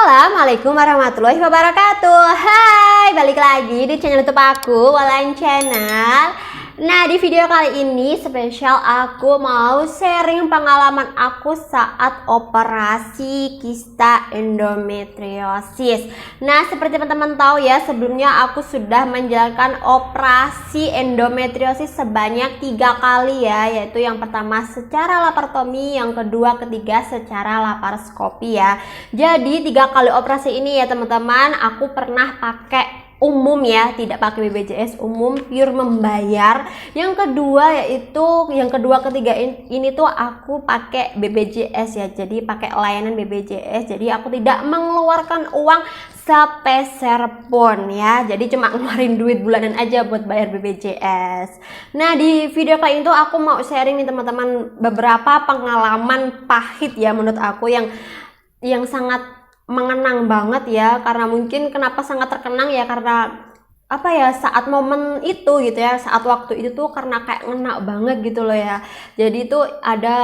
Assalamualaikum warahmatullahi wabarakatuh. Hai, balik lagi di channel YouTube aku, Walan Channel. Nah, di video kali ini spesial aku mau sharing pengalaman aku saat operasi kista endometriosis. Nah, seperti teman-teman tahu ya, sebelumnya aku sudah menjalankan operasi endometriosis sebanyak 3 kali ya, yaitu yang pertama secara laparotomi, yang kedua, ketiga secara laparoskopi ya. Jadi 3 kali operasi ini ya teman-teman, aku pernah pakai umum ya, tidak pakai BPJS, umum pure membayar. Yang kedua yaitu yang kedua ketiga ini tuh aku pakai BPJS ya, jadi pakai layanan BPJS, jadi aku tidak mengeluarkan uang sepeser pun ya, jadi cuma ngeluarin duit bulanan aja buat bayar BPJS. Nah, di video kali ini tuh aku mau sharing nih teman-teman beberapa pengalaman pahit ya menurut aku yang sangat mengenang banget ya, karena mungkin kenapa sangat terkenang ya, karena apa ya, saat momen itu gitu ya, saat waktu itu tuh karena kayak ngena banget gitu loh ya. Jadi itu ada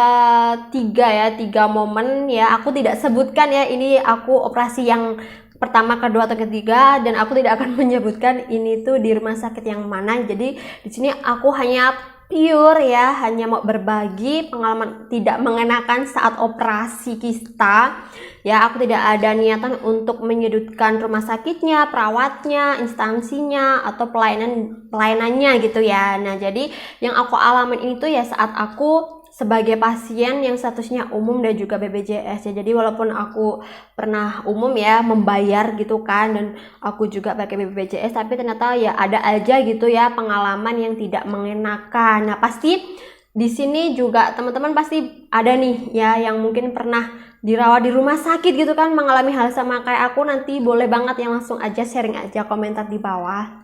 tiga momen ya, aku tidak sebutkan ya ini aku operasi yang pertama, kedua atau ketiga, dan aku tidak akan menyebutkan ini tuh di rumah sakit yang mana. Jadi di sini aku hanya pure ya, hanya mau berbagi pengalaman tidak mengenakan saat operasi kista ya. Aku tidak ada niatan untuk menyudutkan rumah sakitnya, perawatnya, instansinya, atau pelayanannya gitu ya. Nah, jadi yang aku alamin ini tuh ya saat aku sebagai pasien yang statusnya umum dan juga BPJS ya. Jadi walaupun aku pernah umum ya, membayar gitu kan, dan aku juga pakai BPJS, tapi ternyata ya ada aja gitu ya pengalaman yang tidak mengenakan. Nah, pasti di sini juga teman-teman pasti ada nih ya yang mungkin pernah dirawat di rumah sakit gitu kan, mengalami hal sama kayak aku. Nanti boleh banget yang langsung aja sharing aja, komentar di bawah.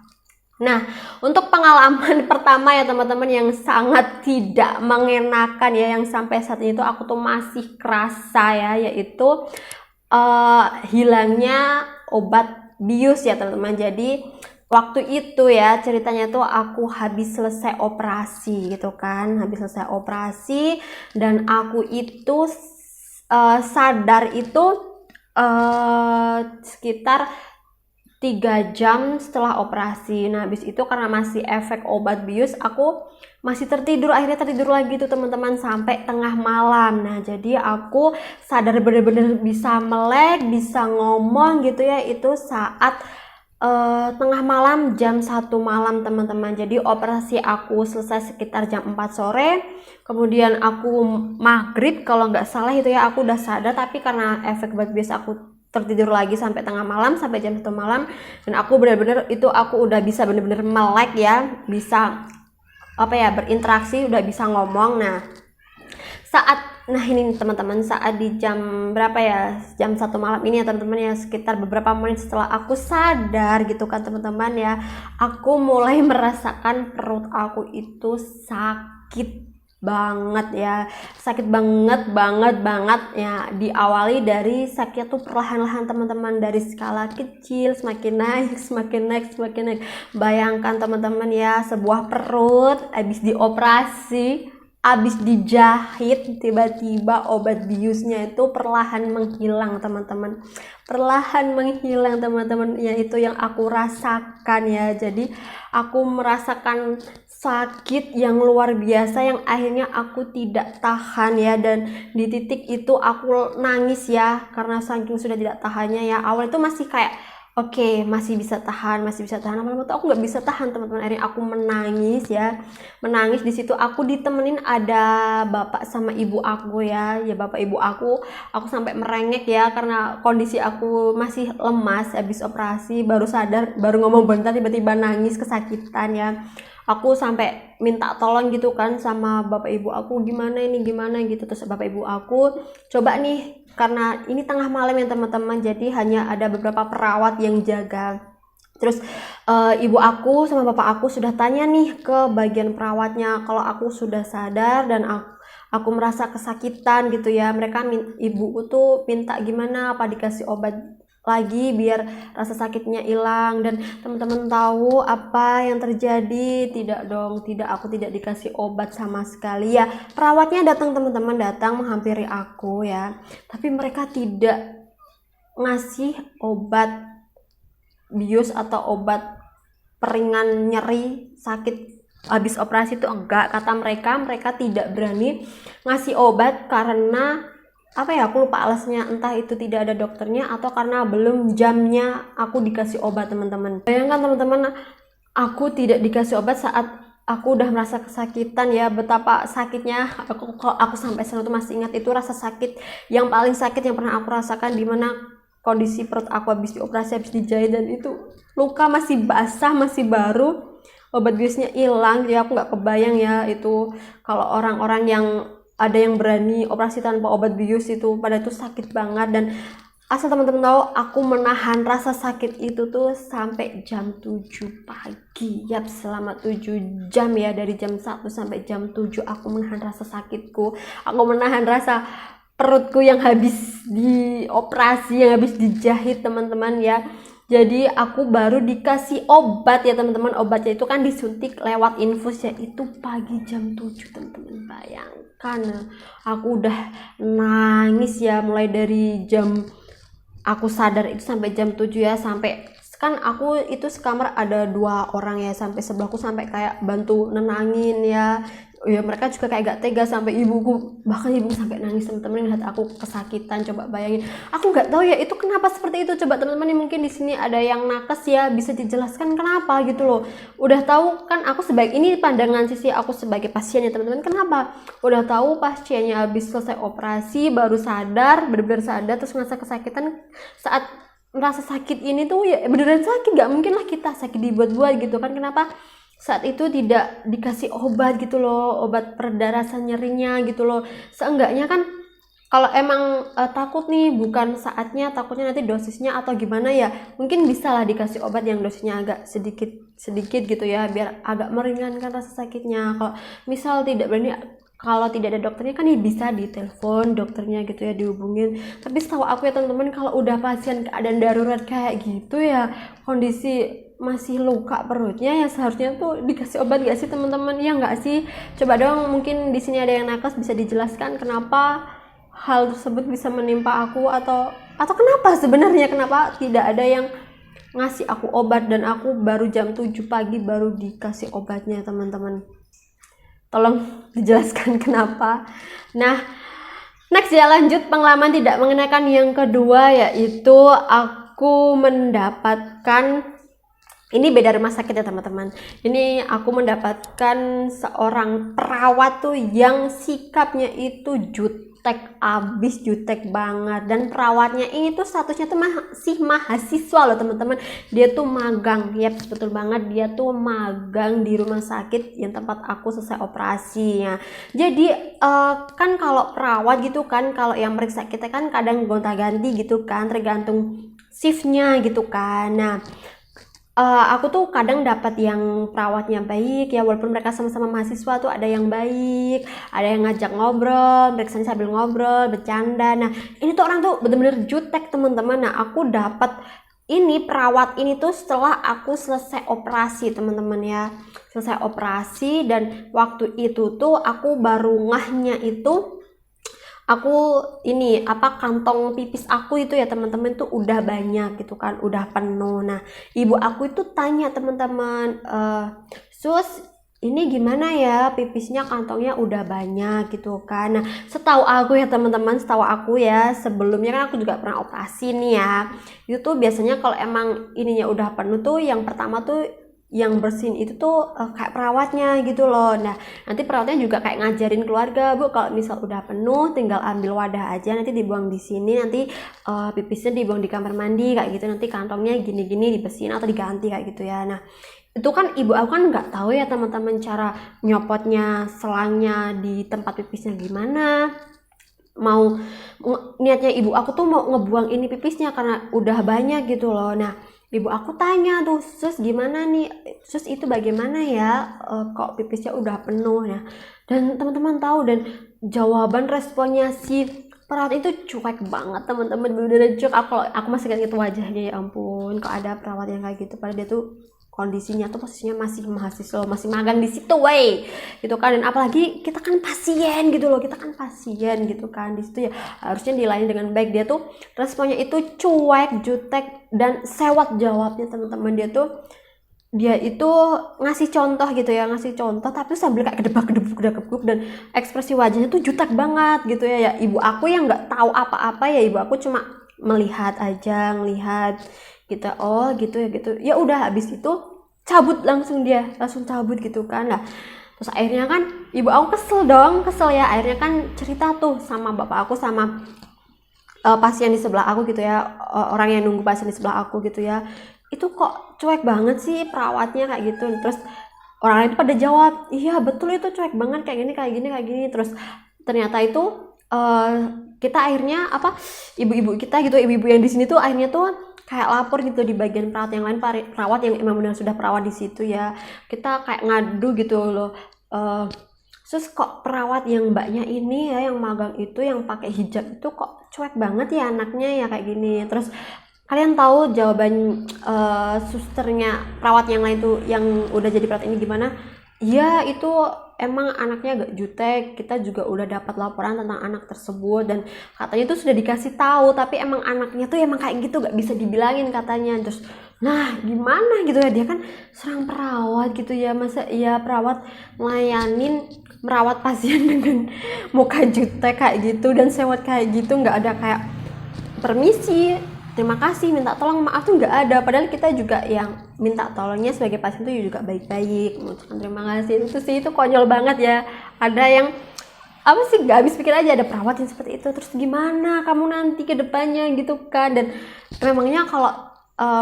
Nah, untuk pengalaman pertama ya teman-teman yang sangat tidak mengenakan ya, yang sampai saat ini tuh aku tuh masih kerasa ya, yaitu hilangnya obat bius ya teman-teman. Jadi waktu itu ya ceritanya tuh aku habis selesai operasi gitu kan, habis selesai operasi, dan aku itu sadar itu sekitar 3 jam setelah operasi. Nah, habis itu karena masih efek obat bius, aku masih tertidur, akhirnya tertidur lagi tuh teman-teman sampai tengah malam. Nah, jadi aku sadar bener-bener bisa melek, bisa ngomong gitu ya, itu saat tengah malam, jam 1 malam teman-teman. Jadi operasi aku selesai sekitar jam 4 sore, kemudian aku maghrib kalau nggak salah itu ya, aku udah sadar, tapi karena efek obat bius aku tertidur lagi sampai tengah malam, sampai jam 1 malam, dan aku benar-benar itu aku udah bisa benar-benar melek ya, bisa apa ya, berinteraksi, udah bisa ngomong. Nah ini teman-teman, saat di jam berapa ya, jam 1 malam ini ya teman-teman ya, sekitar beberapa menit setelah aku sadar gitu kan teman-teman ya, aku mulai merasakan perut aku itu sakit banget ya, sakit banget ya. Diawali dari sakit tuh perlahan-lahan teman-teman, dari skala kecil semakin naik. Bayangkan teman-teman ya, sebuah perut habis dioperasi, habis dijahit, tiba-tiba obat biusnya itu perlahan menghilang teman-teman, ya. Itu yang aku rasakan ya. Jadi aku merasakan sakit yang luar biasa, yang akhirnya aku tidak tahan ya, dan di titik itu aku nangis ya, karena saking sudah tidak tahannya ya. Awal itu masih kayak oke, masih bisa tahan, lama-lama tuh aku nggak bisa tahan teman-teman. Akhirnya aku menangis ya, di situ aku ditemenin ada bapak sama ibu aku ya. Bapak ibu aku sampai merengek ya, karena kondisi aku masih lemas habis operasi, baru sadar, baru ngomong bentar tiba-tiba nangis kesakitan ya. Aku sampai minta tolong gitu kan sama bapak ibu aku, gimana gitu. Terus bapak ibu aku coba nih, karena ini tengah malam ya teman-teman, jadi hanya ada beberapa perawat yang jaga. Terus ibu aku sama bapak aku sudah tanya nih ke bagian perawatnya kalau aku sudah sadar dan aku merasa kesakitan gitu ya. Mereka ibu tuh minta gimana, apa dikasih obat lagi biar rasa sakitnya hilang. Dan teman-teman tahu apa yang terjadi? Tidak dong, aku tidak dikasih obat sama sekali ya. Perawatnya datang teman-teman, datang menghampiri aku ya, tapi mereka tidak ngasih obat bius atau obat peringan nyeri sakit habis operasi itu enggak. Kata mereka tidak berani ngasih obat karena apa ya, aku lupa alasnya, entah itu tidak ada dokternya atau karena belum jamnya aku dikasih obat teman-teman. Bayangkan teman-teman, aku tidak dikasih obat saat aku udah merasa kesakitan ya, betapa sakitnya. Aku sampai sekarang tuh masih ingat itu rasa sakit yang paling sakit yang pernah aku rasakan, dimana kondisi perut aku habis dioperasi, habis dijahit, dan itu luka masih basah, masih baru, obat biusnya hilang. Jadi aku nggak kebayang ya itu kalau orang-orang yang ada yang berani operasi tanpa obat bius itu, pada itu sakit banget. Dan asal teman-teman tahu, aku menahan rasa sakit itu tuh sampai jam 7 pagi. Yap, selama 7 jam ya, dari jam 1 sampai jam 7 aku menahan rasa sakitku. Aku menahan rasa perutku yang habis dioperasi, yang habis dijahit teman-teman ya. Jadi aku baru dikasih obat ya teman-teman. Obatnya itu kan disuntik lewat infus ya, itu pagi jam 7 teman-teman. Bayangkan, aku udah nangis ya, mulai dari jam aku sadar itu sampai jam 7 ya. Sampai kan aku itu sekamar ada 2 orang ya, sampai sebelahku sampai kayak bantu nenangin ya. Ya mereka juga kayak gak tega, sampai ibuku, bahkan ibu sampai nangis teman-teman lihat aku kesakitan. Coba bayangin, aku nggak tahu ya itu kenapa seperti itu. Coba teman-teman yang mungkin di sini ada yang nakes ya, bisa dijelaskan kenapa gitu loh. Udah tahu kan, aku sebagai, ini pandangan sisi aku sebagai pasien ya teman-teman, kenapa udah tahu pasiennya habis selesai operasi baru sadar, benar-benar sadar, terus merasa kesakitan. Saat merasa sakit ini tuh ya beneran sakit, nggak mungkin lah kita sakit dibuat-buat gitu kan. Kenapa saat itu tidak dikasih obat gitu loh, obat pereda rasa nyerinya gitu loh. Seenggaknya kan kalau emang takut nih bukan saatnya, takutnya nanti dosisnya atau gimana ya, mungkin bisa lah dikasih obat yang dosisnya agak sedikit gitu ya, biar agak meringankan rasa sakitnya. Kalau misal tidak berani, kalau tidak ada dokternya kan ya bisa ditelepon dokternya gitu ya, dihubungin. Tapi setahu aku ya teman-teman, kalau udah pasien keadaan darurat kayak gitu ya, kondisi masih luka perutnya ya, seharusnya tuh dikasih obat gak sih teman-teman? Ya nggak sih? Coba dong, mungkin di sini ada yang nakes, bisa dijelaskan kenapa hal tersebut bisa menimpa aku, atau kenapa sebenarnya, kenapa tidak ada yang ngasih aku obat dan aku baru jam 7 pagi baru dikasih obatnya teman-teman. Tolong dijelaskan kenapa. Nah, next ya, lanjut pengalaman tidak mengenakan yang kedua, yaitu aku mendapatkan, ini beda rumah sakit ya teman-teman. Ini aku mendapatkan seorang perawat tuh yang sikapnya itu jutek banget. Dan perawatnya ini tuh statusnya tuh masih mahasiswa loh teman-teman. Dia tuh magang, ya betul banget, dia tuh magang di rumah sakit yang tempat aku selesai operasinya. Jadi kan kalau perawat gitu kan, kalau yang meriksa kita kan kadang gonta-ganti gitu kan, tergantung shiftnya gitu kan. Nah, aku tuh kadang dapat yang perawatnya baik ya, walaupun mereka sama-sama mahasiswa tuh ada yang baik, ada yang ngajak ngobrol, mereka sambil ngobrol, bercanda. Nah, ini tuh orang tuh bener-bener jutek teman-teman. Nah, aku dapat ini perawat ini tuh setelah aku selesai operasi teman-teman ya, selesai operasi. Dan waktu itu tuh aku baru ngahnya itu, aku ini apa, kantong pipis aku itu ya teman-teman tuh udah banyak gitu kan, udah penuh. Nah, ibu aku itu tanya teman-teman, sus ini gimana ya pipisnya, kantongnya udah banyak gitu kan. Nah, setahu aku ya teman-teman, setahu aku ya, sebelumnya kan aku juga pernah operasi nih ya, itu tuh biasanya kalau emang ininya udah penuh tuh yang pertama tuh yang bersihin itu tuh kayak perawatnya gitu loh. Nah, nanti perawatnya juga kayak ngajarin keluarga, Bu, kalau misal udah penuh tinggal ambil wadah aja, nanti dibuang di sini, nanti pipisnya dibuang di kamar mandi kayak gitu, nanti kantongnya gini-gini dibersihin atau diganti kayak gitu ya. Nah, itu kan ibu aku kan nggak tahu ya teman-teman cara nyopotnya selangnya di tempat pipisnya gimana. Mau niatnya ibu aku tuh mau ngebuang ini pipisnya karena udah banyak gitu loh. Nah, ibu aku tanya tuh, sus gimana nih, sus itu bagaimana ya, kok pipisnya udah penuh ya. Dan teman-teman tahu, dan jawaban responnya si perawat itu cuek banget teman-teman, bener-bener cuek. Aku masih ingat wajahnya, ya ampun, kok ada perawat yang kayak gitu, padahal dia tuh kondisinya tuh posisinya masih mahasiswa, masih magang di situ, wey, gitu kan. Dan apalagi kita kan pasien gitu loh, kita kan pasien gitu kan di situ ya, harusnya dilayani dengan baik. Dia tuh responnya itu cuek, jutek, dan sewot jawabnya teman-teman. Dia itu ngasih contoh gitu ya, ngasih contoh tapi sambil kayak gedebak dan ekspresi wajahnya tuh jutek banget gitu ya. Ibu aku yang nggak tahu apa-apa ya, ibu aku cuma melihat aja, ngelihat gitu. Oh gitu ya, gitu ya udah. Habis itu langsung cabut gitu kan. Nah terus akhirnya kan ibu aku kesel ya, akhirnya kan cerita tuh sama bapak aku sama pasien di sebelah aku gitu ya, orang yang nunggu pasien di sebelah aku gitu ya, itu kok cuek banget sih perawatnya kayak gitu. Terus orang lain pada jawab, iya betul itu cuek banget kayak gini. Terus ternyata itu kita akhirnya ibu-ibu kita gitu, ibu-ibu yang di sini tuh akhirnya tuh kayak lapor gitu di bagian perawat yang lain, perawat yang emang benar sudah perawat di situ ya. Kita kayak ngadu gitu loh, terus kok perawat yang mbaknya ini ya, yang magang itu, yang pakai hijab itu kok cuek banget ya anaknya ya kayak gini. Terus kalian tahu jawaban susternya perawat yang lain tuh, yang udah jadi perawat ini gimana? Iya itu emang anaknya agak jutek, kita juga udah dapat laporan tentang anak tersebut dan katanya tuh sudah dikasih tahu, tapi emang anaknya tuh emang kayak gitu, gak bisa dibilangin katanya. Terus nah gimana gitu ya, dia kan serang perawat gitu ya, masa iya perawat merawat pasien dengan muka jutek kayak gitu dan sewot kayak gitu, nggak ada kayak permisi, terima kasih, minta tolong, maaf tuh nggak ada. Padahal kita juga yang minta tolongnya sebagai pasien tuh juga baik-baik, mengucapkan terima kasih. Itu konyol banget ya. Ada yang nggak habis pikir aja, ada perawat yang seperti itu. Terus gimana kamu nanti ke depannya gitu kan. Dan memangnya kalau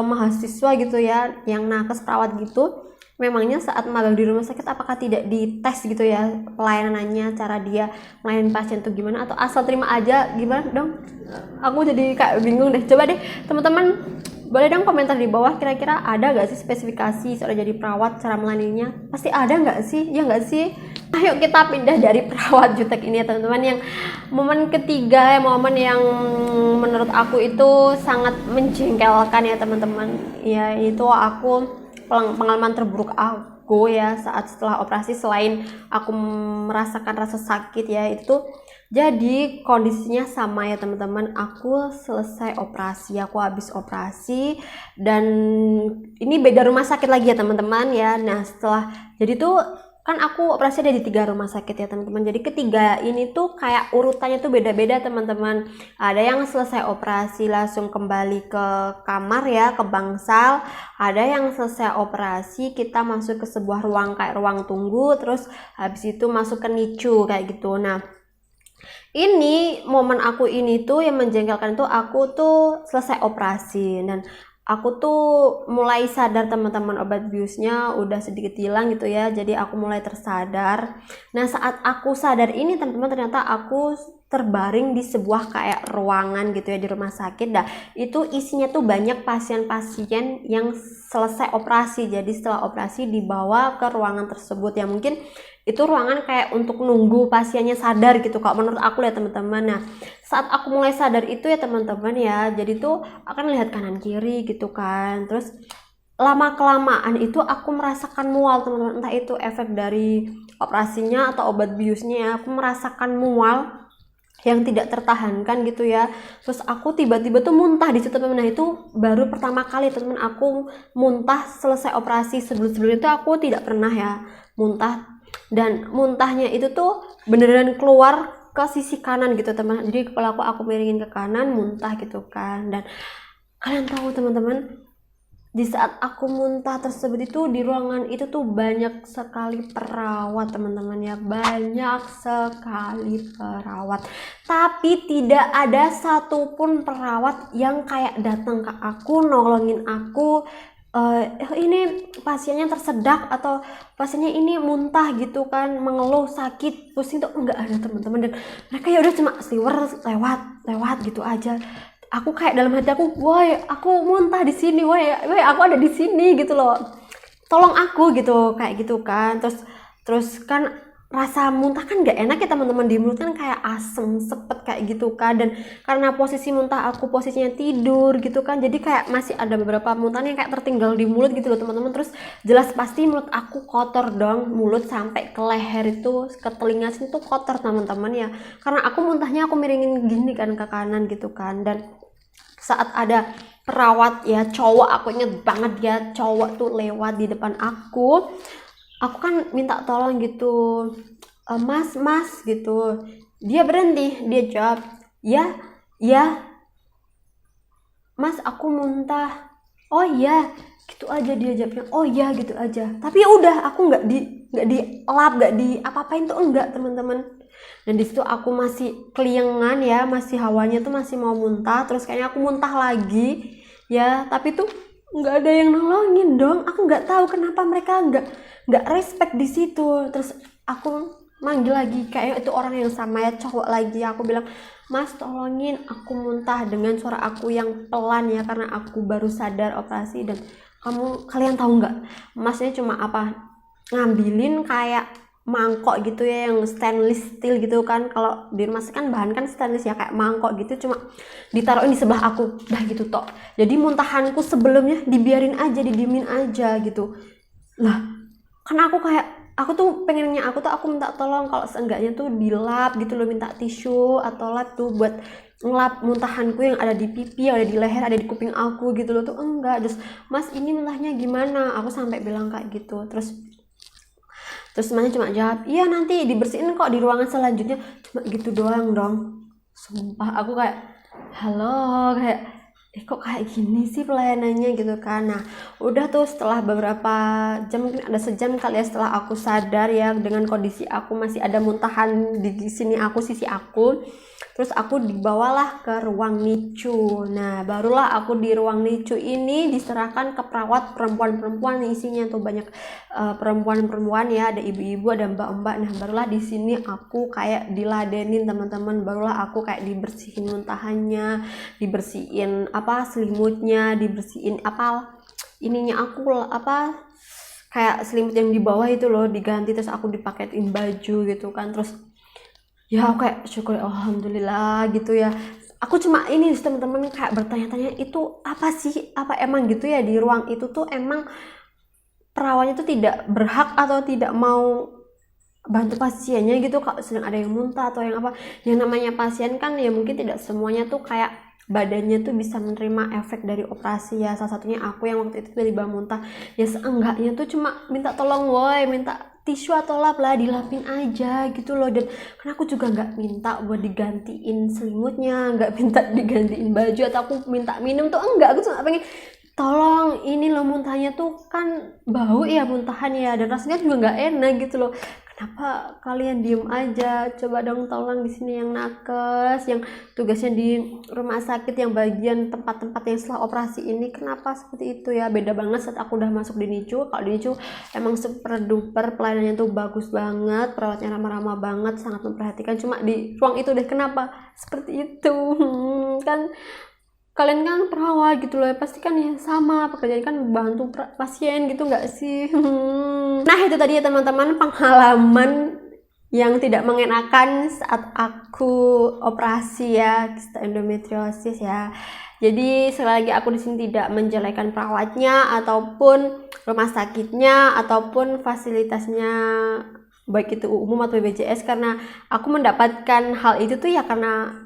mahasiswa gitu ya yang nakes perawat gitu, memangnya saat magang di rumah sakit apakah tidak dites gitu ya pelayanannya, cara dia melayani pasien tuh gimana, atau asal terima aja, gimana dong? Aku jadi kayak bingung deh. Coba deh teman-teman, boleh dong komentar di bawah, kira-kira ada gak sih spesifikasi soal jadi perawat, cara melayaninya? Pasti ada gak sih? Ya gak sih? Ayo kita pindah dari perawat jutek ini ya teman-teman. Yang momen ketiga, momen yang menurut aku itu sangat menjengkelkan ya teman-teman, ya itu pengalaman terburuk aku ya saat setelah operasi. Selain aku merasakan rasa sakit ya, itu jadi kondisinya sama ya teman-teman. Aku selesai operasi, aku habis operasi, dan ini beda rumah sakit lagi ya teman-teman ya. Nah setelah jadi tuh kan aku operasi ada di 3 rumah sakit ya teman-teman. Jadi ketiga ini tuh kayak urutannya tuh beda-beda teman-teman. Ada yang selesai operasi langsung kembali ke kamar ya, ke bangsal. Ada yang selesai operasi kita masuk ke sebuah ruang kayak ruang tunggu, terus habis itu masuk ke NICU kayak gitu. Nah ini momen aku ini tuh yang menjengkelkan tuh, aku tuh selesai operasi dan aku tuh mulai sadar teman-teman, obat biusnya udah sedikit hilang gitu ya, jadi aku mulai tersadar. Nah saat aku sadar ini teman-teman, ternyata aku terbaring di sebuah kayak ruangan gitu ya di rumah sakit. Nah itu isinya tuh banyak pasien-pasien yang selesai operasi, jadi setelah operasi dibawa ke ruangan tersebut ya, mungkin itu ruangan kayak untuk nunggu pasiennya sadar gitu kalau menurut aku ya teman-teman. Nah saat aku mulai sadar itu ya teman-teman ya, jadi tuh akan lihat kanan kiri gitu kan. Terus lama kelamaan itu aku merasakan mual teman-teman, entah itu efek dari operasinya atau obat biusnya ya. Aku merasakan mual yang tidak tertahankan gitu ya. Terus aku tiba-tiba tuh muntah di situ teman-teman. Nah itu baru pertama kali teman-teman aku muntah selesai operasi. Sebelum-sebelum itu aku tidak pernah ya muntah, dan muntahnya itu tuh beneran keluar ke sisi kanan gitu teman. Jadi kepala aku miringin ke kanan, muntah gitu kan. Dan kalian tahu teman-teman, di saat aku muntah tersebut itu di ruangan itu tuh banyak sekali perawat teman-teman ya, banyak sekali perawat, tapi tidak ada satupun perawat yang kayak datang ke aku nolongin aku, ini pasiennya tersedak atau pasiennya ini muntah gitu kan, mengeluh sakit pusing tuh enggak ada teman-teman. Dan mereka ya udah cuma sliwer lewat gitu aja. Aku kayak dalam hati aku, woi aku muntah di sini, woi aku ada di sini gitu loh, tolong aku gitu kayak gitu kan. Terus kan rasa muntah kan nggak enak ya teman-teman, di mulut kan kayak asem sepet kayak gitu kan. Dan karena posisi muntah aku posisinya tidur gitu kan, jadi kayak masih ada beberapa muntah yang kayak tertinggal di mulut gitu loh teman-teman. Terus jelas pasti mulut aku kotor dong, mulut sampai ke leher itu, ke telinga sini tuh kotor teman-teman ya, karena aku muntahnya aku miringin gini kan ke kanan gitu kan. Dan saat ada perawat ya cowok, aku inget banget ya, cowok tuh lewat di depan aku kan minta tolong gitu, mas gitu. Dia berhenti, dia jawab, ya mas aku muntah. Oh iya, gitu aja dia jawabnya, oh iya gitu aja. Tapi ya udah, aku nggak dilap, nggak di apa-apain tuh, enggak teman-teman. Dan disitu aku masih keliengan ya, masih hawanya tuh masih mau muntah. Terus kayaknya aku muntah lagi ya, tapi tuh nggak ada yang nolongin dong. Aku nggak tahu kenapa mereka nggak respect di situ. Terus aku manggil lagi, kayak itu orang yang sama ya, cowok lagi. Aku bilang, mas tolongin aku muntah, dengan suara aku yang pelan ya, karena aku baru sadar operasi. Dan kalian tahu nggak, masnya cuma apa, ngambilin kayak mangkok gitu ya, yang stainless steel gitu kan. Kalau di rumah kan bahan kan stainless ya, kayak mangkok gitu, cuma ditaruhin di sebelah aku, dah gitu tok. Jadi muntahanku sebelumnya dibiarin aja, didiemin aja gitu lah. Karena aku tuh pengennya, aku minta tolong kalau seenggaknya tuh dilap gitu loh, minta tisu atau lap tuh buat ngelap muntahanku yang ada di pipi, ada di leher, ada di kuping aku gitu loh. Tuh enggak. Terus, mas ini muntahnya gimana, aku sampai bilang kayak gitu. Terus temannya cuma jawab, iya nanti dibersihin kok di ruangan selanjutnya. Cuma gitu doang dong. Sumpah aku kayak, halo, kayak kok kayak gini sih pelayanannya gitu kan. Nah udah tuh setelah beberapa jam, mungkin ada sejam kali ya, setelah aku sadar ya dengan kondisi aku masih ada muntahan di sini aku, sisi aku. Terus aku dibawalah ke ruang NICU. Nah barulah aku di ruang NICU ini diserahkan ke perawat perempuan-perempuan, isinya tuh banyak perempuan-perempuan ya, ada ibu-ibu, ada mbak-mbak. Nah barulah di sini aku kayak diladenin teman-teman, barulah aku kayak dibersihin muntahannya, dibersihin selimutnya, dibersihin ininya aku kayak selimut yang di bawah itu loh diganti, terus aku dipaketin baju gitu kan. Terus ya aku kayak syukur alhamdulillah gitu ya. Aku cuma ini teman-teman kayak bertanya-tanya, itu apa sih, apa emang gitu ya di ruang itu tuh emang perawatnya tuh tidak berhak atau tidak mau bantu pasiennya gitu kalau sedang ada yang muntah atau yang apa. Yang namanya pasien kan ya mungkin tidak semuanya tuh kayak badannya tuh bisa menerima efek dari operasi ya. Salah satunya aku yang waktu itu tiba-tiba muntah, ya seenggaknya tuh cuma minta tolong, woi minta tisu atau lap lah, dilapin aja gitu loh. Dan karena aku juga nggak minta buat digantiin selimutnya, nggak minta digantiin baju, atau aku minta minum tuh enggak. Aku cuma pengen tolong, ini loh muntahnya tuh kan bau ya muntahan ya, dan rasanya juga nggak enak gitu loh. Kenapa kalian diem aja? Coba dong tolong di sini yang nakes, yang tugasnya di rumah sakit, yang bagian tempat-tempat yang setelah operasi ini, kenapa seperti itu ya? Beda banget saat aku udah masuk di NICU. Kalau di NICU emang super duper pelayanannya tuh bagus banget, perawatnya ramah-ramah banget, sangat memperhatikan. Cuma di ruang itu deh kenapa seperti itu? Kan kalian kan perawat gitu loh, pasti kan ya sama pekerjaan kan bantu pasien gitu nggak sih? Nah itu tadi ya teman-teman, pengalaman yang tidak mengenakan saat aku operasi ya, kista endometriosis ya. Jadi sekali lagi aku di sini tidak menjelekan perawatnya ataupun rumah sakitnya ataupun fasilitasnya, baik itu umum atau BPJS, karena aku mendapatkan hal itu tuh ya karena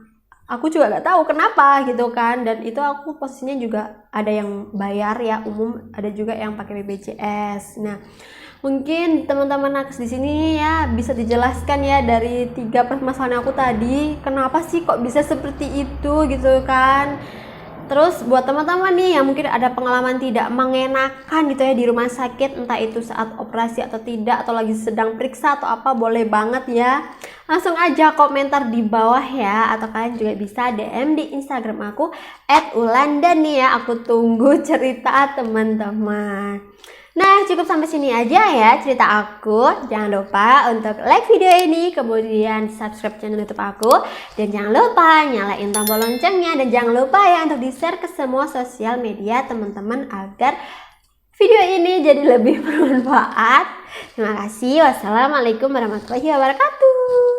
aku juga gak tahu kenapa gitu kan. Dan itu aku posisinya juga ada yang bayar ya umum, ada juga yang pakai BPJS. Nah mungkin teman-teman nakes di sini ya bisa dijelaskan ya dari 3 permasalahan aku tadi, kenapa sih kok bisa seperti itu gitu kan. Terus buat teman-teman nih yang mungkin ada pengalaman tidak mengenakan gitu ya di rumah sakit, entah itu saat operasi atau tidak, atau lagi sedang periksa atau apa, boleh banget ya langsung aja komentar di bawah ya, atau kalian juga bisa DM di Instagram aku @ulandan nih ya. Aku tunggu cerita teman-teman. Nah cukup sampai sini aja ya cerita aku. Jangan lupa untuk like video ini, kemudian subscribe channel YouTube aku, dan jangan lupa nyalain tombol loncengnya, dan jangan lupa ya untuk di share ke semua sosial media teman-teman agar video ini jadi lebih bermanfaat. Terima kasih. Wassalamualaikum warahmatullahi wabarakatuh.